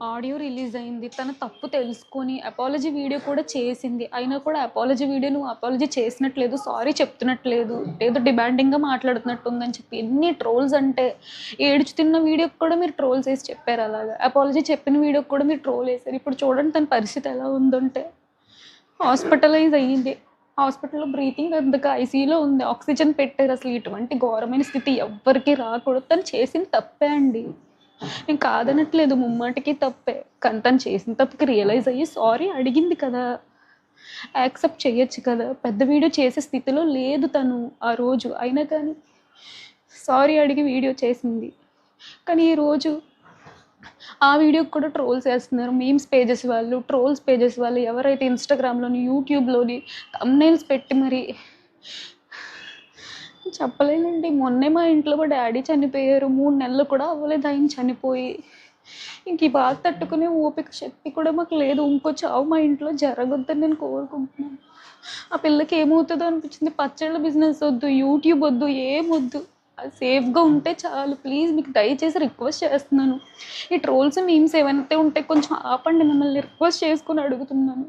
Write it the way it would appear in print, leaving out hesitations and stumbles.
Audio release అయింది. తన తప్పు తెలుసుకొని అపాలజీ వీడియో కూడా చేసింది. అయినా కూడా అపాలజీ వీడియో నువ్వు అపాలజీ చేసినట్లేదు, సారీ చెప్తున్నట్లేదు, ఏదో డిమాండింగ్‌గా మాట్లాడుతున్నట్టుందని చెప్పి ఎన్ని ట్రోల్స్ అంటే, ఏడుచుతున్న వీడియోకి కూడా మీరు ట్రోల్స్ ఏసి చెప్పారు అలాగా. అపాలజీ చెప్పిన వీడియోకి కూడా మీరు ట్రోల్ ఏసారు. ఇప్పుడు చూడండి తన పరిస్థితి ఎలా ఉందంటే, హాస్పిటలైజ్ అయ్యింది. హాస్పిటల్‌లో బ్రీతింగ్ అందక ఐసీయూలో ఉంది. ఆక్సిజన్ పెట్టారు. అసలు ఇటువంటి ఘోరమైన స్థితి ఎవ్వరికీ రాకూడదు. తను చేసింది తప్పే అండి. నేను కాదనట్లేదు, ముమ్మాటికి తప్పే. కానీ తను చేసిన తప్పుకి రియలైజ్ అయ్యి సారీ అడిగింది కదా! యాక్సెప్ట్ చేయొచ్చు కదా! పెద్ద వీడియో చేసే స్థితిలో లేదు తను ఆ రోజు. అయినా కానీ సారీ అడిగి వీడియో చేసింది. కానీ ఈరోజు ఆ వీడియోకి కూడా ట్రోల్స్ ఏస్తున్నారు. మీమ్స్ పేజెస్ వాళ్ళు, ట్రోల్స్ పేజెస్ వాళ్ళు ఎవరైతే ఇన్‌స్టాగ్రామ్‌లోని, యూట్యూబ్‌లోని థంబ్‌నెయిల్స్ పెట్టి మరి చెప్పలేనండి. మొన్నే మా ఇంట్లో మా డ్యాడీ చనిపోయారు. 3 నెలలు కూడా అవ్వలేదు ఆయన చనిపోయి. ఇంక ఈ బాధ తట్టుకునే ఓపిక, శక్తి కూడా మాకు లేదు. ఇంకో చావు మా ఇంట్లో జరగొద్దని నేను కోరుకుంటున్నాను. ఆ పిల్లకి ఏమవుతుందో అనిపించింది. పచ్చళ్ళ బిజినెస్ వద్దు, యూట్యూబ్ వద్దు, ఏమొద్దు. అది సేఫ్‌గా ఉంటే చాలు. ప్లీజ్ మీకు దయచేసి రిక్వెస్ట్ చేస్తున్నాను. ఈ ట్రోల్స్, మీమ్స్ ఏవైతే ఉంటే కొంచెం ఆపండి. మిమ్మల్ని రిక్వెస్ట్ చేసుకొని అడుగుతున్నాను.